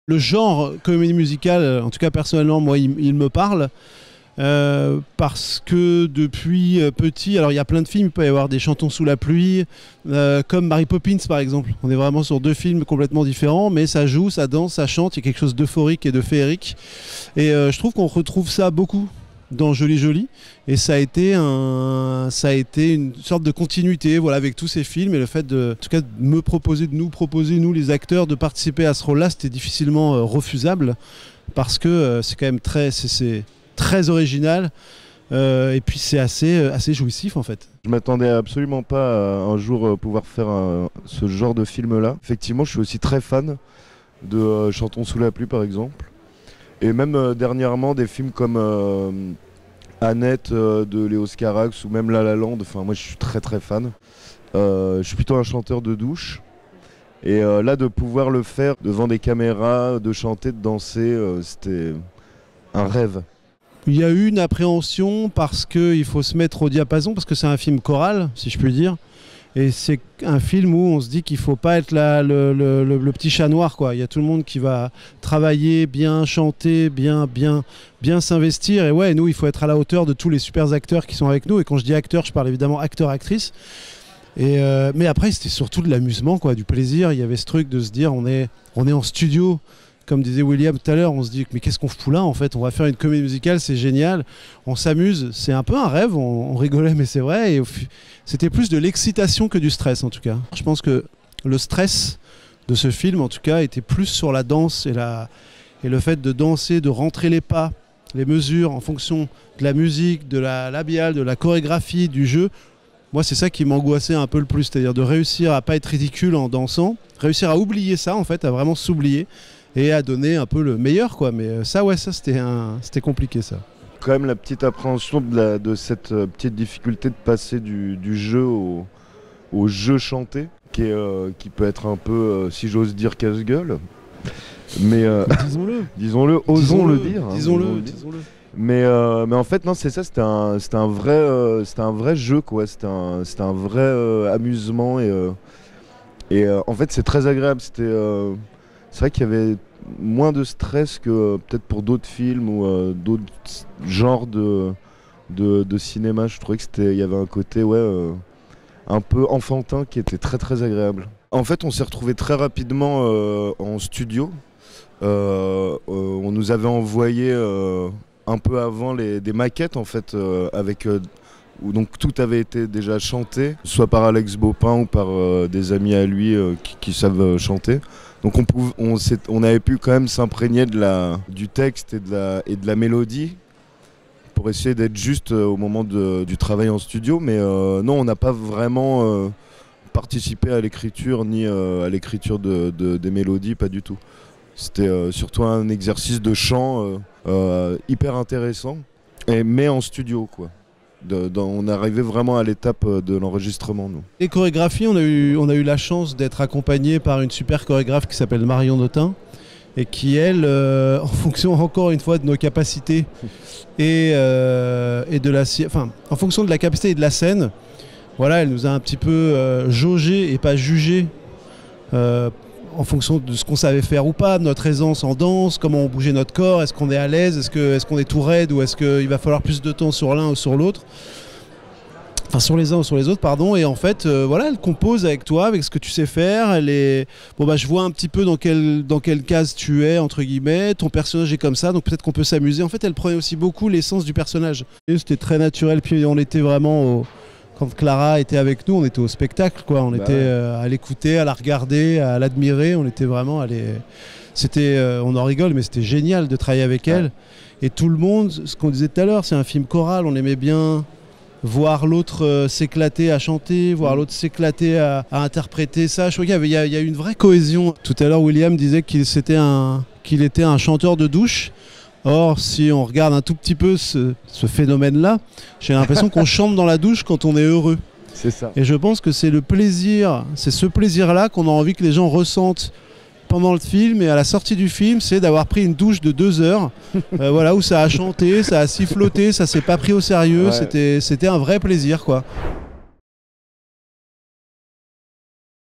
Le genre comédie musicale, en tout cas personnellement, moi, il me parle. Parce que depuis petit, alors il y a plein de films, il peut y avoir des chantons sous la pluie, comme Mary Poppins par exemple. On est vraiment sur deux films complètement différents, mais ça joue, ça danse, ça chante, il y a quelque chose d'euphorique et de féerique. Et je trouve qu'on retrouve ça beaucoup dans Joli Joli, et ça a été une sorte de continuité, voilà, avec tous ces films, et le fait de, en tout cas, de nous proposer, nous les acteurs, de participer à ce rôle-là, c'était difficilement refusable, parce que c'est quand même très original, et puis c'est assez jouissif en fait. Je m'attendais absolument pas à un jour pouvoir faire ce genre de film-là. Effectivement, je suis aussi très fan de Chantons sous la pluie par exemple. Et même dernièrement, des films comme Annette de Léo Scarax ou même La La Land, enfin moi je suis très fan. Je suis plutôt un chanteur de douche. Et là, de pouvoir le faire devant des caméras, de chanter, de danser, c'était un rêve. Il y a eu une appréhension parce qu'il faut se mettre au diapason, parce que c'est un film choral, si je puis dire. Et c'est un film où on se dit qu'il ne faut pas être le petit chat noir, quoi. Il y a tout le monde qui va travailler, bien chanter, bien s'investir. Et ouais, nous, il faut être à la hauteur de tous les super acteurs qui sont avec nous. Et quand je dis acteurs, je parle évidemment acteurs-actrices. Mais après, c'était surtout de l'amusement, quoi, du plaisir. Il y avait ce truc de se dire, on est en studio. Comme disait William tout à l'heure, on se dit mais qu'est-ce qu'on fout là en fait? On va faire une comédie musicale, c'est génial, on s'amuse, c'est un peu un rêve, on rigolait mais c'est vrai, et c'était plus de l'excitation que du stress en tout cas. Je pense que le stress de ce film en tout cas était plus sur la danse et le fait de danser, de rentrer les pas, les mesures en fonction de la musique, de la labiale, de la chorégraphie, du jeu. Moi c'est ça qui m'angoissait un peu le plus, c'est-à-dire de réussir à pas être ridicule en dansant, réussir à oublier ça en fait, à vraiment s'oublier. Et à donner un peu le meilleur, quoi. Mais ça, ouais, ça, c'était compliqué, ça. Quand même la petite appréhension de cette petite difficulté de passer du jeu au jeu chanté, qui peut être un peu, si j'ose dire, casse-gueule. Mais disons-le, osons le dire. Disons-le. Mais en fait, non, c'est ça, c'était un vrai jeu, quoi. C'était un vrai amusement. Et en fait, c'est très agréable. C'est vrai qu'il y avait moins de stress que peut-être pour d'autres films ou d'autres genres de cinéma. Je trouvais qu'il y avait un côté un peu enfantin qui était très agréable. En fait, on s'est retrouvés très rapidement en studio. On nous avait envoyé un peu avant des maquettes en fait, où donc tout avait été déjà chanté, soit par Alex Baupin ou par des amis à lui qui savent chanter. Donc on avait pu quand même s'imprégner du texte et de la mélodie pour essayer d'être juste au moment du travail en studio. Mais non, on n'a pas vraiment participé à l'écriture ni à l'écriture des mélodies, pas du tout. C'était surtout un exercice de chant hyper intéressant, mais en studio, quoi. On arrivait vraiment à l'étape de l'enregistrement, nous. Les chorégraphies, on a eu la chance d'être accompagné par une super chorégraphe qui s'appelle Marion Notin et qui, elle, en fonction encore une fois de nos capacités et en fonction de la capacité et de la scène, voilà, elle nous a un petit peu jaugé et pas jugé en fonction de ce qu'on savait faire ou pas, de notre aisance en danse, comment on bougeait notre corps, est-ce qu'on est à l'aise, est-ce qu'on est tout raide ou est-ce qu'il va falloir plus de temps sur l'un ou sur l'autre. Enfin, sur les uns ou sur les autres, pardon. Et en fait, voilà, elle compose avec toi, avec ce que tu sais faire. Je vois un petit peu dans quelle case tu es, entre guillemets. Ton personnage est comme ça, donc peut-être qu'on peut s'amuser. En fait, elle prenait aussi beaucoup l'essence du personnage. Et c'était très naturel. Puis on était vraiment quand Clara était avec nous, on était au spectacle, quoi. On était à l'écouter, à la regarder, à l'admirer. On était vraiment on en rigole, mais c'était génial de travailler avec elle. Et tout le monde, ce qu'on disait tout à l'heure, c'est un film choral. On aimait bien voir l'autre s'éclater à chanter, voir l'autre s'éclater à interpréter ça. Je crois qu'il y a une vraie cohésion. Tout à l'heure, William disait qu'il était un chanteur de douche. Or, si on regarde un tout petit peu ce phénomène-là, j'ai l'impression qu'on chante dans la douche quand on est heureux. C'est ça. Et je pense que c'est ce plaisir-là qu'on a envie que les gens ressentent pendant le film et à la sortie du film, c'est d'avoir pris une douche de 2 heures, voilà, où ça a chanté, ça a siffloté, ça s'est pas pris au sérieux, c'était un vrai plaisir, quoi.